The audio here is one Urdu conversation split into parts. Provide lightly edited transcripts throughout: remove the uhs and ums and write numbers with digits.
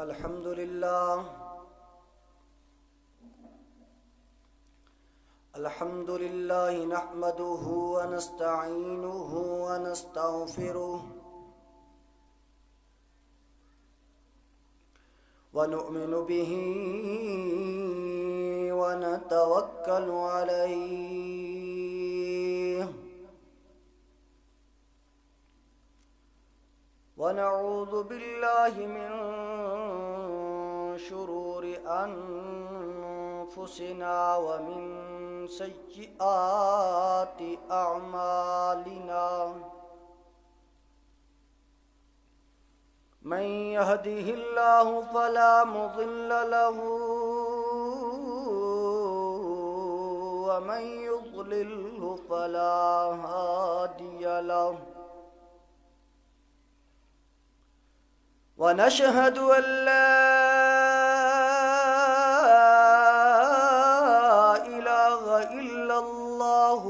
الحمد لله الحمد لله نحمده ونستعينه ونستغفره ونؤمن به ونتوكل عليه ونعوذ بالله من شرور أنفسنا ومن سيئات أعمالنا من يهده الله فلا مضل له ومن يضلله فلا هادي له ونشهد أن لا إله إلا الله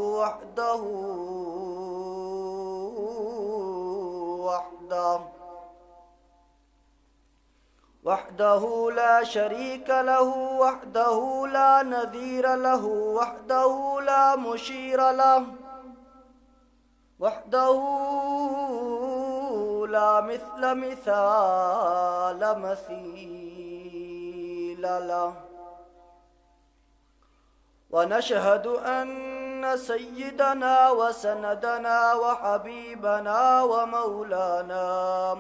وحده لا شريك له وحده لا نظير له وحده لا مشير له وحده لا مثال مثيل له ونشهد أن سيدنا وسندنا وحبيبنا ومولانا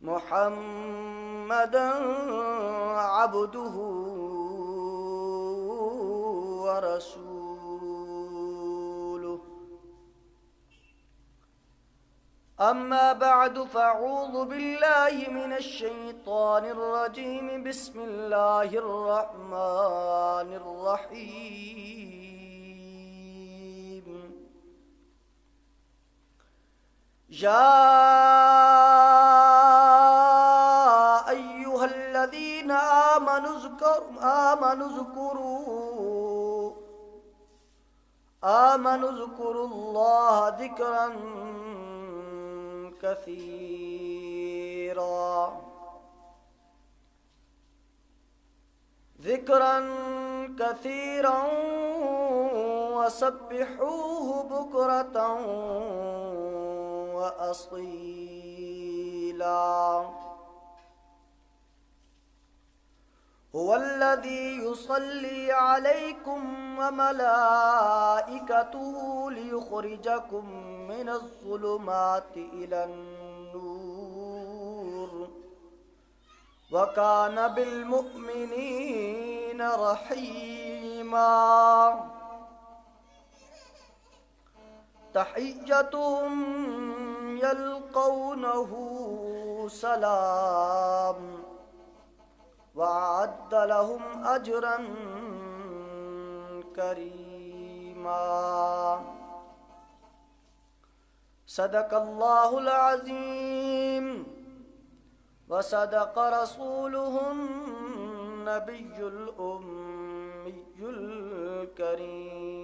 محمدا عبده ورسوله أما بعد فأعوذ بالله من الشيطان الرجيم بسم الله الرحمن الرحيم يا أيها الذين آمنوا اذكروا الله ذكرا كثيرا وسبحوه بكرة وأصيلا هو الذي يصلي عليكم وملائكته ليخرجكم من الظلمات إلى النور وكان بالمؤمنين رحيما تحيتهم يلقونه سلام وأعد لهم أجرا كريما صدق الله العظيم وصدق رسوله النبي الأمي الكريم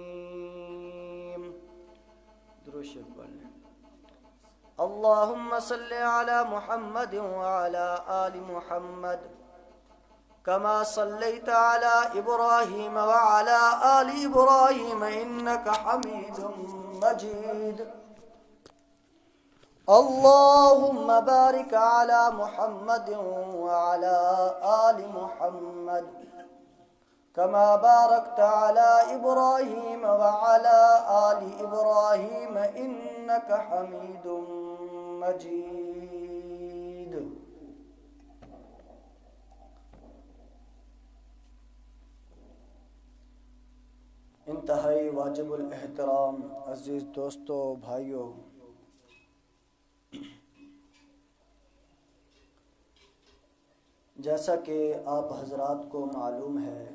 اللهم صل على محمد وعلى آل محمد كما صليت على إبراهيم وعلى آل إبراهيم إنك حميد مجيد اللهم بارك على محمد وعلى آل محمد كما باركت على إبراهيم وعلى آل إبراهيم إنك حميد مجيد انتہائی واجب الاحترام عزیز دوستو بھائیو، جیسا کہ آپ حضرات کو معلوم ہے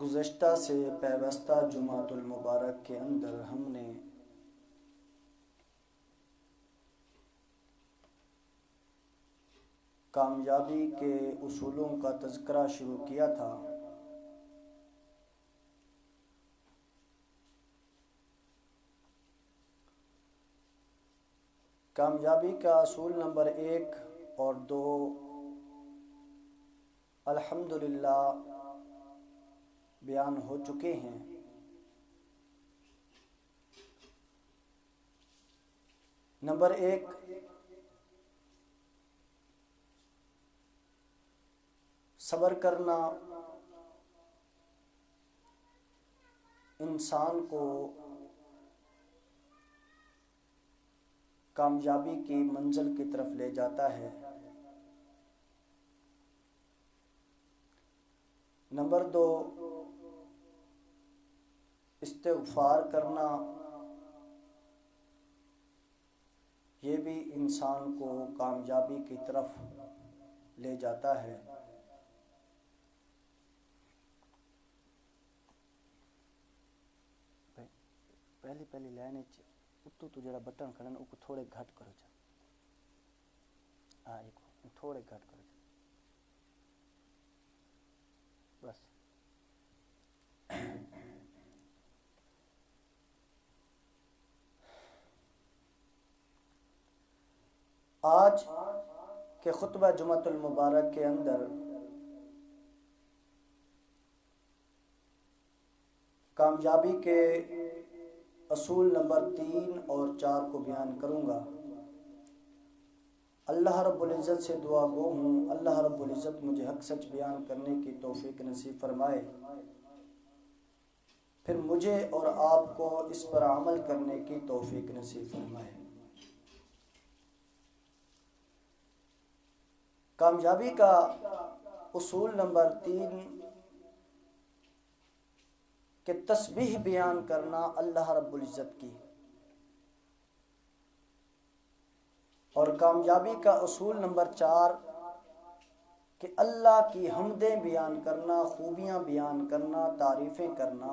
گزشتہ سے پیوستہ جمعۃ المبارک کے اندر ہم نے کامیابی کے اصولوں کا تذکرہ شروع کیا تھا کامیابی کا اصول نمبر 1 اور 2 الحمدللہ بیان ہو چکے ہیں۔ نمبر 1، صبر کرنا انسان کو کامیابی کی منزل کی طرف لے جاتا ہے۔ نمبر 2، استغفار کرنا یہ بھی انسان کو کامیابی کی طرف لے جاتا ہے۔ پہلی لائن اتو تو جڑا بٹن کھڑا نا تھوڑے گھٹ کرو جا، ہاں تھوڑے گھٹ کرو جا بس۔ آج کے خطبہ جمعۃ المبارک کے اندر کامیابی کے اصول نمبر 3 اور 4 کو بیان کروں گا۔ اللہ رب العزت سے دعا گو ہوں اللہ رب العزت مجھے حق سچ بیان کرنے کی توفیق نصیب فرمائے، پھر مجھے اور آپ کو اس پر عمل کرنے کی توفیق نصیب فرمائے۔ کامیابی کا اصول نمبر 3 کہ تسبیح بیان کرنا اللہ رب العزت کی، اور کامیابی کا اصول نمبر 4 کہ اللہ کی حمدیں بیان کرنا، خوبیاں بیان کرنا، تعریفیں کرنا،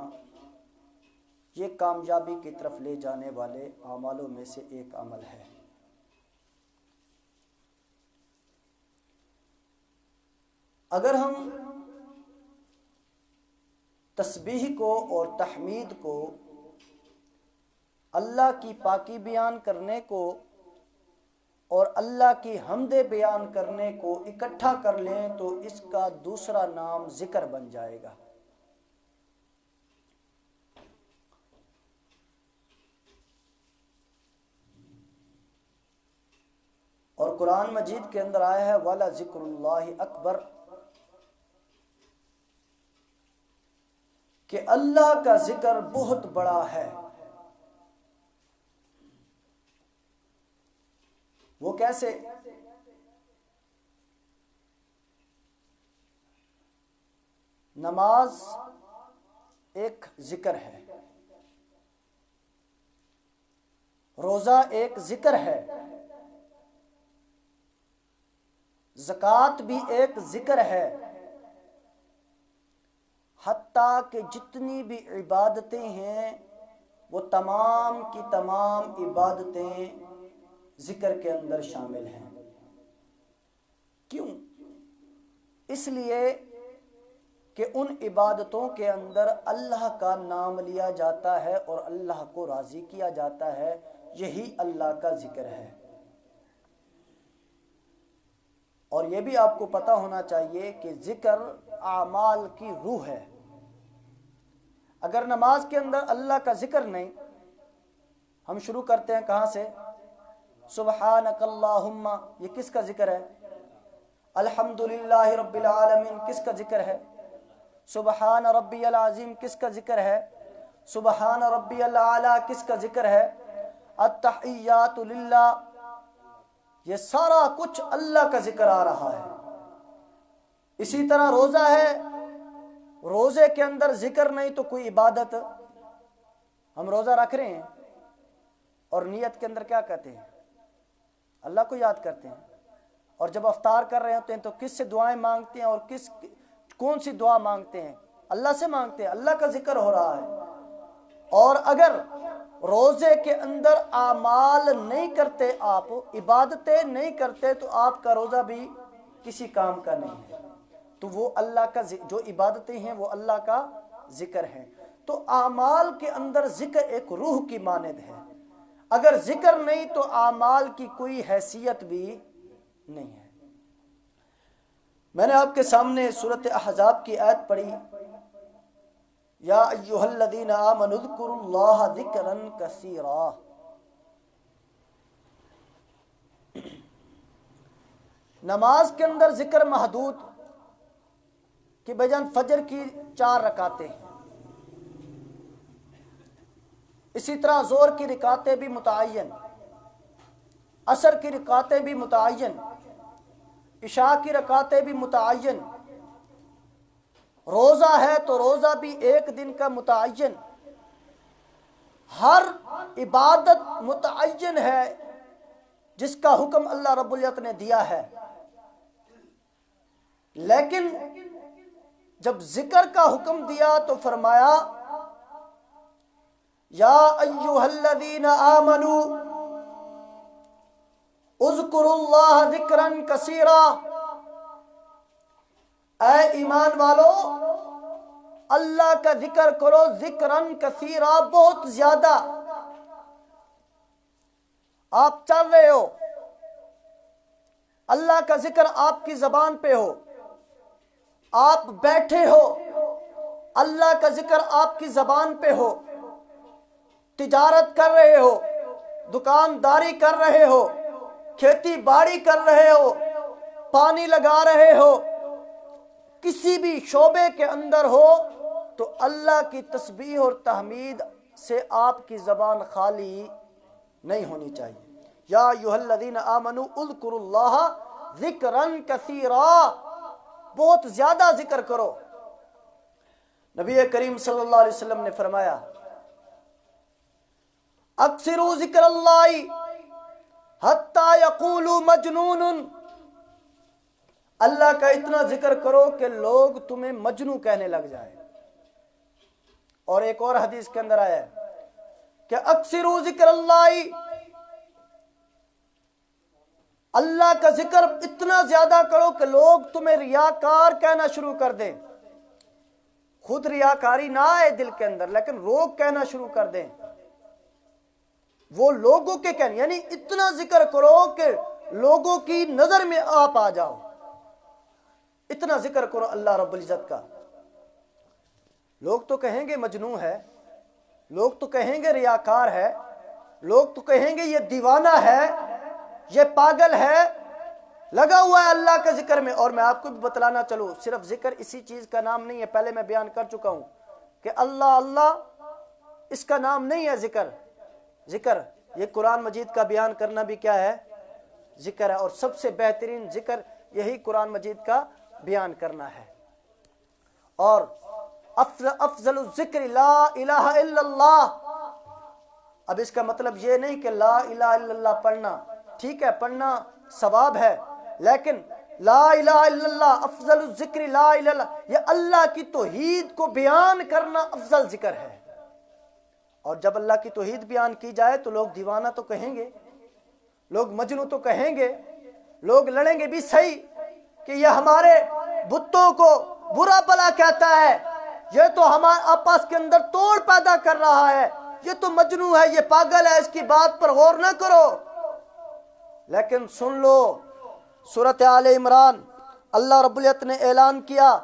یہ کامیابی کی طرف لے جانے والے اعمالوں میں سے ایک عمل ہے۔ اگر ہم تسبیح کو اور تحمید کو، اللہ کی پاکی بیان کرنے کو اور اللہ کی حمدیں بیان کرنے کو اکٹھا کر لیں تو اس کا دوسرا نام ذکر بن جائے گا۔ اور قرآن مجید کے اندر آیا ہے وَلَذِكْرُ اللَّهِ أَكْبَرُ، کہ اللہ کا ذکر بہت بڑا ہے۔ وہ کیسے؟ نماز ایک ذکر ہے، روزہ ایک ذکر ہے، زکوٰۃ بھی ایک ذکر ہے، حتیٰ کہ جتنی بھی عبادتیں ہیں وہ تمام کی تمام عبادتیں ذکر کے اندر شامل ہیں۔ کیوں؟ اس لیے کہ ان عبادتوں کے اندر اللہ کا نام لیا جاتا ہے اور اللہ کو راضی کیا جاتا ہے، یہی اللہ کا ذکر ہے۔ اور یہ بھی آپ کو پتہ ہونا چاہیے کہ ذکر اعمال کی روح ہے۔ اگر نماز کے اندر اللہ کا ذکر نہیں، ہم شروع کرتے ہیں کہاں سے؟ سبحانک اللہم، یہ کس کا ذکر ہے؟ الحمدللہ رب العالمین کس کا ذکر ہے؟ سبحان ربی العظیم کس کا ذکر ہے؟ سبحان ربی الاعلی کس کا ذکر ہے؟ التحیات للہ، یہ سارا کچھ اللہ کا ذکر آ رہا ہے۔ اسی طرح روزہ ہے، روزے کے اندر ذکر نہیں تو کوئی عبادت۔ ہم روزہ رکھ رہے ہیں اور نیت کے اندر کیا کہتے ہیں؟ اللہ کو یاد کرتے ہیں۔ اور جب افطار کر رہے ہوتے ہیں تو کس سے دعائیں مانگتے ہیں اور کون سی دعا مانگتے ہیں؟ اللہ سے مانگتے ہیں، اللہ کا ذکر ہو رہا ہے۔ اور اگر روزے کے اندر اعمال نہیں کرتے، آپ عبادتیں نہیں کرتے، تو آپ کا روزہ بھی کسی کام کا نہیں ہے۔ تو وہ اللہ کا جو عبادتیں ہیں وہ اللہ کا ذکر ہے۔ تو اعمال کے اندر ذکر ایک روح کی مانند ہے۔ اگر ذکر نہیں تو اعمال کی کوئی حیثیت بھی نہیں ہے۔ میں نے آپ کے سامنے سورۃ احزاب کی آیت پڑھی، یا ایھا الذین آمنوا اذکروا اللہ ذکرا کثیرا۔ نماز کے اندر ذکر محدود کہ بجان فجر کی 4 رکعتیں، اسی طرح ظہر کی رکعتیں بھی متعین، عصر کی رکعتیں بھی متعین، عشاء کی رکعتیں بھی متعین، روزہ ہے تو روزہ بھی 1 دن کا متعین، ہر عبادت متعین ہے جس کا حکم اللہ رب العزت نے دیا ہے۔ لیکن جب ذکر کا حکم دیا تو فرمایا یا ایھا الذین آمنوا اذکروا اللہ ذکرا کثیرا، اے ایمان والو اللہ کا ذکر کرو، ذکرا کثیرا، بہت زیادہ۔ آپ چل رہے ہو، اللہ کا ذکر آپ کی زبان پہ ہو، آپ بیٹھے ہو، اللہ کا ذکر آپ کی زبان پہ ہو، تجارت کر رہے ہو، دکانداری کر رہے ہو، کھیتی باڑی کر رہے ہو، پانی لگا رہے ہو، کسی بھی شعبے کے اندر ہو تو اللہ کی تسبیح اور تحمید سے آپ کی زبان خالی نہیں ہونی چاہیے۔ یا ایھا الذین آمنوا اذکروا اللہ ذکرا کثیرا، بہت زیادہ ذکر کرو۔ نبی کریم صلی اللہ علیہ وسلم نے فرمایا اکثروا ذکر اللہ حتی یقولوا مجنون، اللہ کا اتنا ذکر کرو کہ لوگ تمہیں مجنون کہنے لگ جائے۔ اور ایک اور حدیث کے اندر آیا ہے کہ اکثروا ذکر اللہ، اللہ کا ذکر اتنا زیادہ کرو کہ لوگ تمہیں ریاکار کہنا شروع کر دیں۔ خود ریاکاری نہ آئے دل کے اندر، لیکن لوگ کہنا شروع کر دیں، وہ لوگوں کے کہنے، یعنی اتنا ذکر کرو کہ لوگوں کی نظر میں آپ آ جاؤ، اتنا ذکر کرو اللہ رب العزت کا۔ لوگ تو کہیں گے مجنون ہے، لوگ تو کہیں گے ریاکار ہے، لوگ تو کہیں گے یہ دیوانہ ہے، یہ پاگل ہے، لگا ہوا ہے اللہ کے ذکر میں۔ اور میں آپ کو بھی بتلانا چلوں، صرف ذکر اسی چیز کا نام نہیں ہے، پہلے میں بیان کر چکا ہوں کہ اللہ اللہ اس کا نام نہیں ہے ذکر۔ ذکر یہ قرآن مجید کا بیان کرنا بھی کیا ہے؟ ذکر ہے، اور سب سے بہترین ذکر یہی قرآن مجید کا بیان کرنا ہے۔ اور افضل الذکر لا الہ الا اللہ۔ اب اس کا مطلب یہ نہیں کہ لا الہ الا اللہ پڑھنا، ٹھیک ہے پڑھنا ثواب ہے، لیکن لا الہ الا اللہ افضل الذکر لا الہ الا اللہ، یہ اللہ کی توحید کو بیان کرنا افضل ذکر ہے۔ اور جب اللہ کی توحید بیان کی جائے تو لوگ دیوانہ تو کہیں گے، لوگ مجنون تو کہیں گے، لوگ لڑیں گے بھی صحیح کہ یہ ہمارے بتوں کو برا بھلا کہتا ہے، یہ تو ہمارے آپس کے اندر توڑ پیدا کر رہا ہے، یہ تو مجنون ہے، یہ پاگل ہے، اس کی بات پر غور نہ کرو۔ لیکن سن لو سورۃ آل عمران، اللہ رب العزت نے اعلان کیا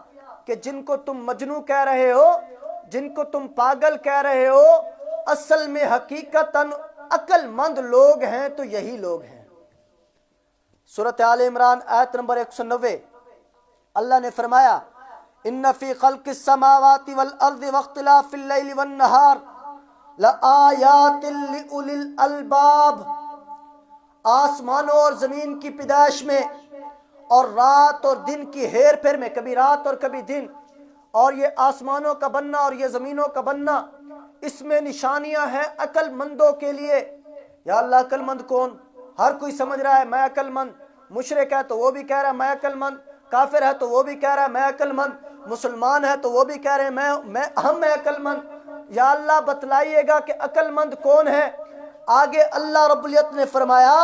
کہ جن کو تم مجنون کہہ رہے ہو، جن کو تم پاگل کہہ رہے ہو، اصل میں حقیقتاً عقل مند لوگ ہیں تو یہی لوگ ہیں۔ سورۃ آل عمران آیت نمبر 190، اللہ نے فرمایا ان فی خلق السماوات والارض واختلاف اللیل والنہار لآیات لأولی الالباب، آسمانوں اور زمین کی پیدائش میں اور رات اور دن کی ہیر پھیر میں، کبھی رات اور کبھی دن، اور یہ آسمانوں کا بننا اور یہ زمینوں کا بننا، اس میں نشانیاں ہیں عقل مندوں کے لیے۔ یا اللہ عقل مند کون؟ ہر کوئی سمجھ رہا ہے میں عقل مند، مشرک ہے تو وہ بھی کہہ رہا ہے میں عقل مند، کافر ہے تو وہ بھی کہہ رہا ہے میں عقل مند، مسلمان ہے تو وہ بھی کہہ رہے ہیں ہم عقل مند۔ یا اللہ بتلائیے گا کہ عقل مند کون ہے؟ آگے اللہ رب العزت نے فرمایا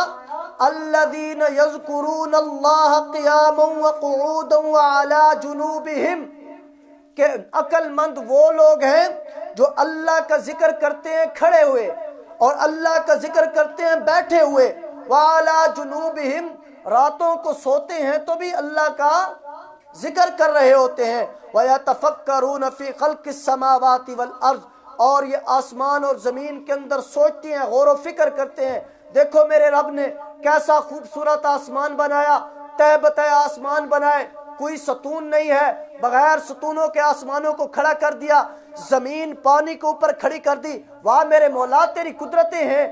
الذین یذکرون اللہ قیاما وقعودا وعلی جنوبہم، کہ عقل مند وہ لوگ ہیں جو اللہ کا ذکر کرتے ہیں کھڑے ہوئے، اور اللہ کا ذکر کرتے ہیں بیٹھے ہوئے، وَعَلَىٰ جُنُوبِهِمْ، راتوں کو سوتے ہیں تو بھی اللہ کا ذکر کر رہے ہوتے ہیں، وَيَتَفَكَّرُونَ فِي خَلْقِ السَّمَاوَاتِ وَالْأَرْضِ، اور یہ آسمان اور زمین کے اندر سوچتے ہیں، غور و فکر کرتے ہیں، دیکھو میرے رب نے کیسا خوبصورت آسمان بنایا، تہ بتہ آسمان بنائے، کوئی ستون نہیں ہے، بغیر ستونوں کے آسمانوں کو کھڑا کر دیا، زمین پانی کے اوپر کھڑی کر دی، واہ میرے مولا تیری قدرتیں ہیں،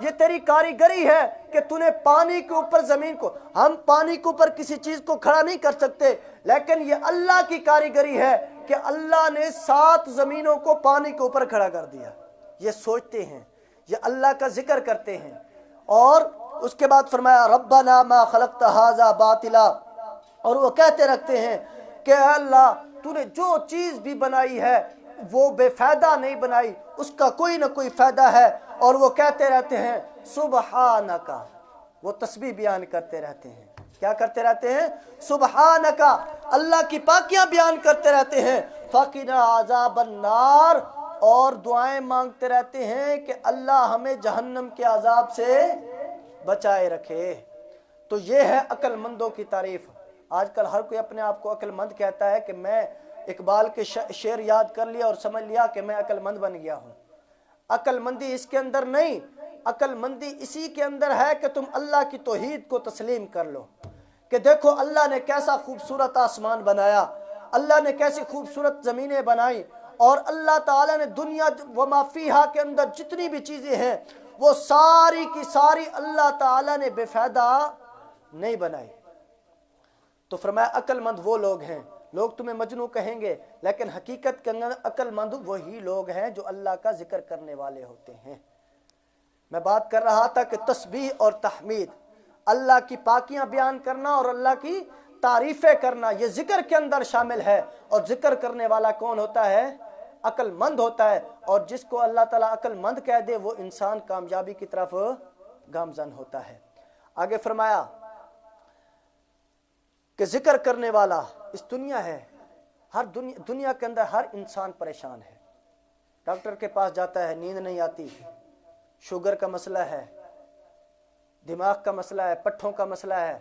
یہ تیری کاریگری ہے کہ تو نے پانی کے اوپر زمین کو، ہم پانی کے اوپر کسی چیز کو کھڑا نہیں کر سکتے، لیکن یہ اللہ کی کاریگری ہے کہ اللہ نے 7 زمینوں کو پانی کے اوپر کھڑا کر دیا۔ یہ سوچتے ہیں، یہ اللہ کا ذکر کرتے ہیں، اور اس کے بعد فرمایا ربنا ما خلقت ھذا باطلا، اور وہ کہتے رکھتے ہیں کہ اے اللہ تو نے جو چیز بھی بنائی ہے وہ بے فائدہ نہیں بنائی، اس کا کوئی نہ کوئی فائدہ ہے، اور وہ کہتے رہتے ہیں سبحانکا، وہ تسبیح بیان کرتے رہتے ہیں، کیا کرتے رہتے ہیں؟ سبحانکا، اللہ کی پاکیاں بیان کرتے رہتے ہیں، فقنا عذاب النار، اور دعائیں مانگتے رہتے ہیں کہ اللہ ہمیں جہنم کے عذاب سے بچائے رکھے۔ تو یہ ہے عقل مندوں کی تعریف۔ آج کل ہر کوئی اپنے آپ کو عقل مند کہتا ہے کہ میں اقبال کے شعر یاد کر لیا اور سمجھ لیا کہ میں عقل مند بن گیا ہوں۔ عقل مندی اس کے اندر نہیں، عقل مندی اسی کے اندر ہے کہ تم اللہ کی توحید کو تسلیم کر لو، کہ دیکھو اللہ نے کیسا خوبصورت آسمان بنایا، اللہ نے کیسی خوبصورت زمینیں بنائی، اور اللہ تعالیٰ نے دنیا وما فیہا کے اندر جتنی بھی چیزیں ہیں وہ ساری کی ساری اللہ تعالیٰ نے بے فائدہ نہیں بنائی۔ تو فرمایا عقل مند وہ لوگ ہیں، لوگ تمہیں مجنون کہیں گے لیکن حقیقت کے اندر عقل مند وہی لوگ ہیں جو اللہ کا ذکر کرنے والے ہوتے ہیں۔ میں بات کر رہا تھا کہ تسبیح اور تحمید، اللہ کی پاکیاں بیان کرنا اور اللہ کی تعریفیں کرنا، یہ ذکر کے اندر شامل ہے، اور ذکر کرنے والا کون ہوتا ہے؟ عقل مند ہوتا ہے، اور جس کو اللہ تعالیٰ عقل مند کہہ دے وہ انسان کامیابی کی طرف گامزن ہوتا ہے۔ آگے فرمایا کہ ذکر کرنے والا اس دنیا ہے، ہر دنیا کے اندر ہر انسان پریشان ہے، ڈاکٹر کے پاس جاتا ہے نیند نہیں آتی، شوگر کا مسئلہ ہے، دماغ کا مسئلہ ہے، پٹھوں کا مسئلہ ہے،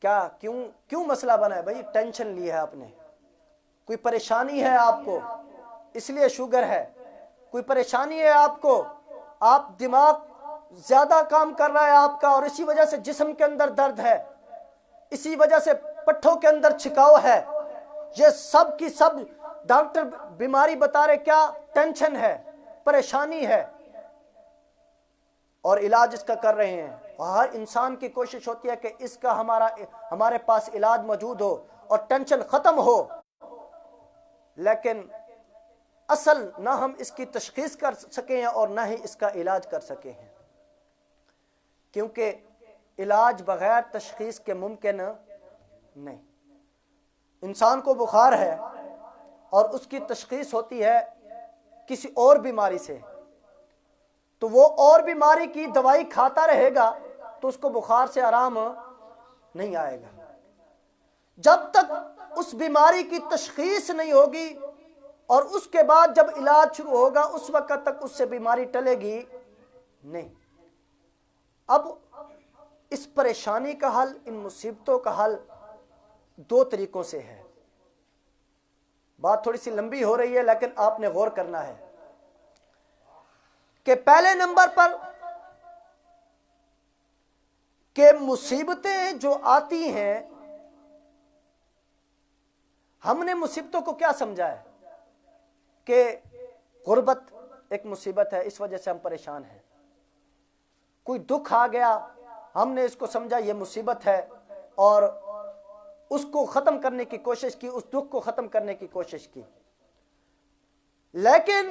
کیوں مسئلہ بنا ہے؟ بھائی ٹینشن لی ہے آپ نے، کوئی پریشانی ہے آپ کو اس لیے شوگر ہے، کوئی پریشانی ہے آپ کو، آپ دماغ زیادہ کام کر رہا ہے آپ کا، اور اسی وجہ سے جسم کے اندر درد ہے، اسی وجہ سے پٹھوں کے اندر چھکاؤ ہے، یہ سب کی سب ڈاکٹر بیماری بتا رہے کیا؟ ٹینشن ہے، پریشانی ہے، اور علاج اس کا کر رہے ہیں۔ ہر انسان کی کوشش ہوتی ہے کہ اس کا ہمارے پاس علاج موجود ہو اور ٹینشن ختم ہو، لیکن اصل نہ ہم اس کی تشخیص کر سکے ہیں اور نہ ہی اس کا علاج کر سکے ہیں، کیونکہ علاج بغیر تشخیص کے ممکن نہیں۔ انسان کو بخار ہے اور اس کی تشخیص ہوتی ہے کسی اور بیماری سے، تو وہ اور بیماری کی دوائی کھاتا رہے گا تو اس کو بخار سے آرام نہیں آئے گا۔ جب تک اس بیماری کی تشخیص نہیں ہوگی اور اس کے بعد جب علاج شروع ہوگا اس وقت تک اس سے بیماری ٹلے گی نہیں۔ اب اس پریشانی کا حل، ان مصیبتوں کا حل 2 طریقوں سے ہے۔ بات تھوڑی سی لمبی ہو رہی ہے لیکن آپ نے غور کرنا ہے کہ پہلے نمبر پر کہ مصیبتیں جو آتی ہیں، ہم نے مصیبتوں کو کیا سمجھا ہے کہ غربت ایک مصیبت ہے، اس وجہ سے ہم پریشان ہیں۔ کوئی دکھ آ گیا، ہم نے اس کو سمجھا یہ مصیبت ہے اور اس کو ختم کرنے کی کوشش کی، اس دکھ کو ختم کرنے کی کوشش کی، لیکن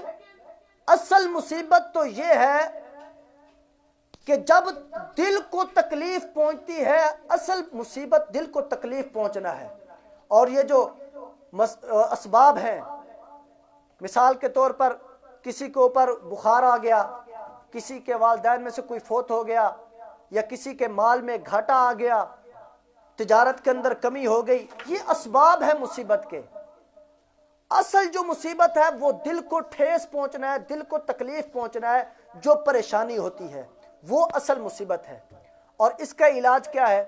اصل مصیبت تو یہ ہے کہ جب دل کو تکلیف پہنچتی ہے، اصل مصیبت دل کو تکلیف پہنچنا ہے، اور یہ جو اسباب ہیں، مثال کے طور پر کسی کے اوپر بخار آ گیا، کسی کے والدین میں سے کوئی فوت ہو گیا، یا کسی کے مال میں گھاٹا آ گیا، تجارت کے اندر کمی ہو گئی، یہ اسباب ہیں مصیبت کے۔ اصل جو مصیبت ہے وہ دل کو ٹھیس پہنچنا ہے، دل کو تکلیف پہنچنا ہے، جو پریشانی ہوتی ہے وہ اصل مصیبت ہے۔ اور اس کا علاج کیا ہے؟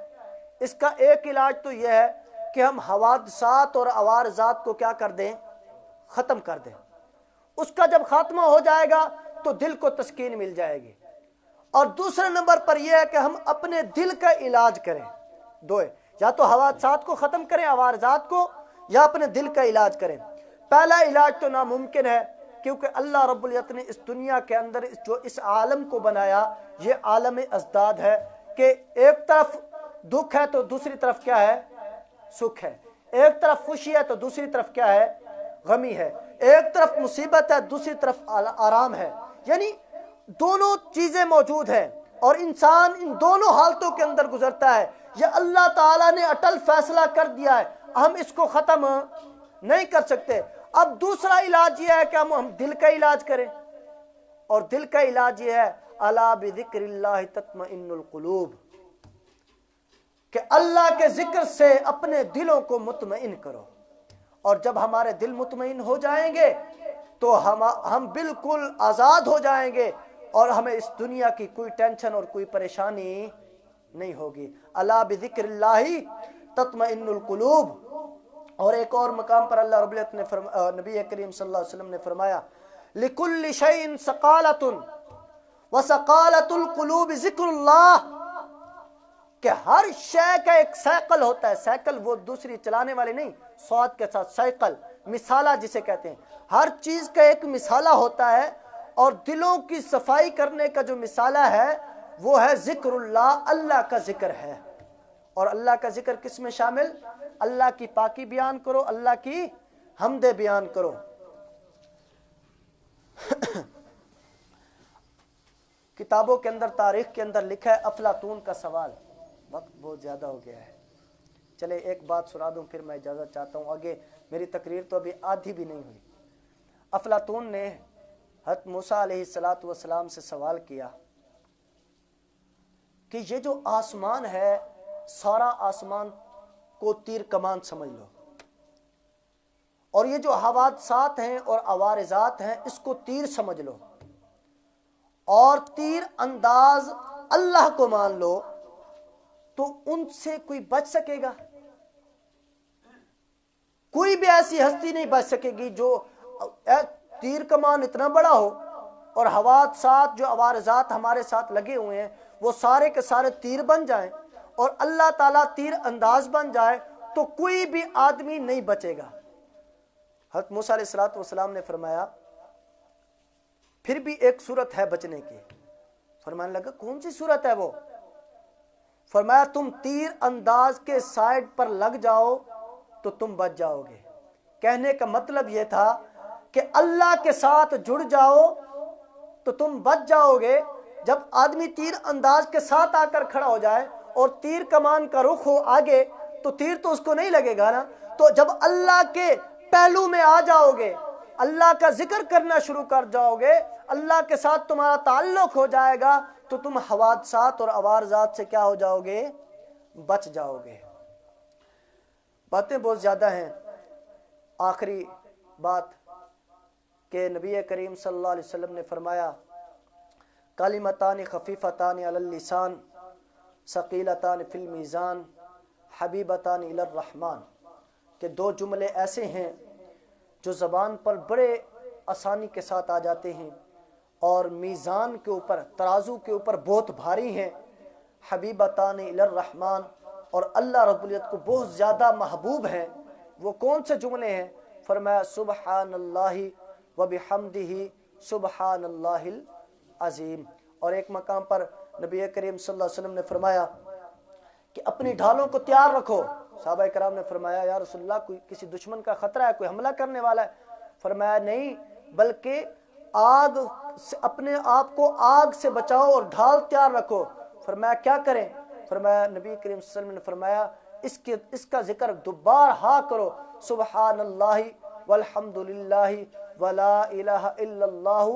اس کا ایک علاج تو یہ ہے کہ ہم حوادثات اور عوارضات کو کیا کر دیں؟ ختم کر دیں۔ اس کا جب خاتمہ ہو جائے گا تو دل کو تسکین مل جائے گی۔ اور دوسرے نمبر پر یہ ہے کہ ہم اپنے دل کا علاج کریں۔ دو ہے، یا تو حوادثات کو ختم کریں، عوارضات کو، یا اپنے دل کا علاج کریں۔ پہلا علاج تو ناممکن ہے، کیونکہ اللہ رب العزت نے اس دنیا کے اندر جو اس عالم کو بنایا، یہ عالم ازداد ہے کہ ایک طرف دکھ ہے تو دوسری طرف کیا ہے؟ سکھ ہے۔ ایک طرف خوشی ہے تو دوسری طرف کیا ہے؟ غمی ہے۔ ایک طرف مصیبت ہے، دوسری طرف آرام ہے، یعنی دونوں چیزیں موجود ہیں، اور انسان ان دونوں حالتوں کے اندر گزرتا ہے۔ یہ اللہ تعالیٰ نے اٹل فیصلہ کر دیا ہے، ہم اس کو ختم نہیں کر سکتے۔ اب دوسرا علاج یہ ہے کہ ہم دل کا علاج کریں، اور دل کا علاج یہ ہے الا بذکر اللہ تطمئن القلوب، کہ اللہ کے ذکر سے اپنے دلوں کو مطمئن کرو۔ اور جب ہمارے دل مطمئن ہو جائیں گے تو ہم بالکل آزاد ہو جائیں گے، اور ہمیں اس دنیا کی کوئی ٹینشن اور کوئی پریشانی نہیں ہوگی۔ الا بذکر اللہ تطمئن القلوب۔ اور ایک اور مقام پر اللہ رب العزت نے نبی کریم صلی اللہ علیہ وسلم نے فرمایا لِكُلِّ شَيْءٍ سَقَالَةٌ وَسَقَالَةُ الْقُلُوبِ ذِكْرُ اللَّهِ، کہ ہر شے کا ایک سائیکل ہوتا ہے۔ سائیکل وہ دوسری چلانے والے نہیں، سواد کے ساتھ سائیکل، مثالہ جسے کہتے ہیں۔ ہر چیز کا ایک مثالہ ہوتا ہے، اور دلوں کی صفائی کرنے کا جو مثالہ ہے وہ ہے ذکر اللہ، اللہ کا ذکر ہے۔ اور اللہ کا ذکر کس میں شامل؟ اللہ کی پاکی بیان کرو، اللہ کی حمد بیان کرو۔ کتابوں کے اندر، تاریخ کے اندر لکھا ہے افلاطون کا سوال، وقت بہت زیادہ ہو گیا ہے، چلے ایک بات سنا دوں پھر میں اجازت چاہتا ہوں، آگے میری تقریر تو ابھی آدھی بھی نہیں ہوئی۔ افلاطون نے حضرت موسیٰ علیہ السلام سے سوال کیا کہ یہ جو آسمان ہے، سارا آسمان کو تیر کمان سمجھ لو، اور یہ جو حوادثات ہیں اور عوارضات ہیں اس کو تیر سمجھ لو، اور تیر انداز اللہ کو مان لو، تو ان سے کوئی بچ سکے گا؟ کوئی بھی ایسی ہستی نہیں بچ سکے گی جو تیر کمان اتنا بڑا ہو، اور حوادثات جو عوارضات ہمارے ساتھ لگے ہوئے ہیں وہ سارے کے سارے تیر بن جائیں، اور اللہ تعالیٰ تیر انداز بن جائے، تو کوئی بھی آدمی نہیں بچے گا۔ حضرت موسیٰ علیہ السلام نے فرمایا پھر بھی ایک صورت ہے بچنے کی۔ فرمانے لگا کون سی صورت ہے وہ؟ فرمایا تم تیر انداز کے سائیڈ پر لگ جاؤ تو تم بچ جاؤ گے۔ کہنے کا مطلب یہ تھا کہ اللہ کے ساتھ جڑ جاؤ تو تم بچ جاؤ گے۔ جب آدمی تیر انداز کے ساتھ آ کر کھڑا ہو جائے اور تیر کمان کا رخ ہو آگے، تو تیر تو اس کو نہیں لگے گا نا۔ تو جب اللہ کے پہلو میں آ جاؤ گے، اللہ کا ذکر کرنا شروع کر جاؤ گے، اللہ کے ساتھ تمہارا تعلق ہو جائے گا، تو تم حوادثات اور عوارضات سے کیا ہو جاؤ گے؟ بچ جاؤ گے۔ باتیں بہت زیادہ ہیں۔ آخری بات کہ نبی کریم صلی اللہ علیہ وسلم نے فرمایا کلمتان خفیفتان علی اللسان ثقیلتان فی المیزان حبیبتان الی الرحمن، کہ دو جملے ایسے ہیں جو زبان پر بڑے آسانی کے ساتھ آ جاتے ہیں اور میزان کے اوپر، ترازو کے اوپر بہت بھاری ہیں۔ حبیبتان الی الرحمن، اور اللہ رب العزت کو بہت زیادہ محبوب ہیں۔ وہ کون سے جملے ہیں؟ فرمایا سبحان اللہ وبحمدہ سبحان اللہ العظیم۔ اور ایک مقام پر نبی کریم صلی اللہ علیہ وسلم نے فرمایا کہ اپنی ڈھالوں کو تیار رکھو۔ صحابہ کرام نے فرمایا یا رسول اللہ کوئی کسی دشمن کا خطرہ ہے، کوئی حملہ کرنے والا ہے؟ فرمایا نہیں، بلکہ آگ سے اپنے آپ کو آگ سے بچاؤ اور ڈھال تیار رکھو۔ فرمایا کیا کریں؟ فرمایا نبی کریم صلی اللہ علیہ وسلم نے فرمایا اس کا ذکر دوبار ہاں کرو، سبحان اللہ والحمد للہ ولا الہ الا اللہ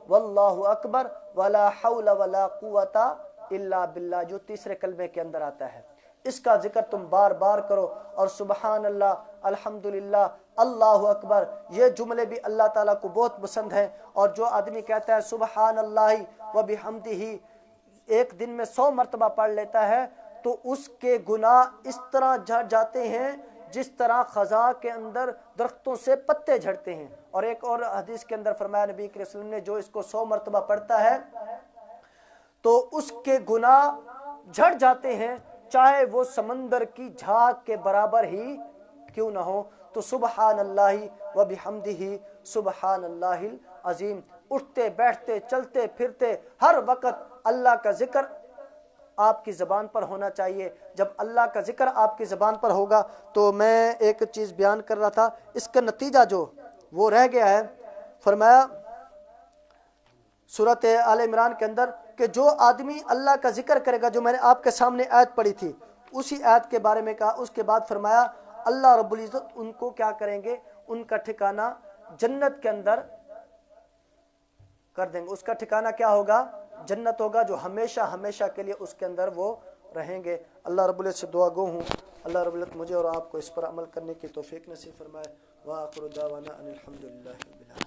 واللہ اکبر ولا حول ولا قوت الا باللہ، جو تیسرے کلمے کے اندر آتا ہے۔ اس کا ذکر تم بار بار کرو. اور سبحان اللہ، الحمدللہ، اللہ اکبر، یہ جملے بھی اللہ تعالیٰ کو بہت پسند ہیں. اور جو آدمی کہتا ہے سبحان اللہ و بحمدہ ایک دن میں 100 مرتبہ پڑھ لیتا ہے تو اس کے گناہ اس طرح جھڑ جاتے ہیں جس طرح خزاں کے اندر درختوں سے پتے جھڑتے ہیں. اور ایک اور حدیث کے اندر فرمایا نبی کریم صلی اللہ علیہ وسلم نے، جو اس کو 100 مرتبہ پڑھتا ہے تو اس کے گناہ جھڑ جاتے ہیں، چاہے وہ سمندر کی جھاگ کے برابر ہی کیوں نہ ہو. تو سبحان اللہ و بحمدہ سبحان اللہ العظیم. اٹھتے بیٹھتے چلتے پھرتے ہر وقت اللہ کا ذکر آپ کی زبان پر ہونا چاہیے. جب اللہ کا ذکر آپ کی زبان پر ہوگا تو میں ایک چیز بیان کر رہا تھا، اس کا نتیجہ جو وہ رہ گیا ہے. فرمایا سورۃ آل عمران کے اندر کہ جو آدمی اللہ کا ذکر کرے گا، جو میں نے آپ کے سامنے آیت پڑھی تھی اسی آیت کے بارے میں کہا. اس کے بعد فرمایا اللہ رب العزت ان کو کیا کریں گے، ان کا ٹھکانہ جنت کے اندر کر دیں گے. اس کا ٹھکانہ کیا ہوگا؟ جنت ہوگا، جو ہمیشہ ہمیشہ کے لیے اس کے اندر وہ رہیں گے. اللہ رب العزت سے دعا گو ہوں اللہ رب العزت مجھے اور آپ کو اس پر عمل کرنے کی توفیق نصیب فرمائے. وآخر دعوانا ان الحمدللہ رب العالمین.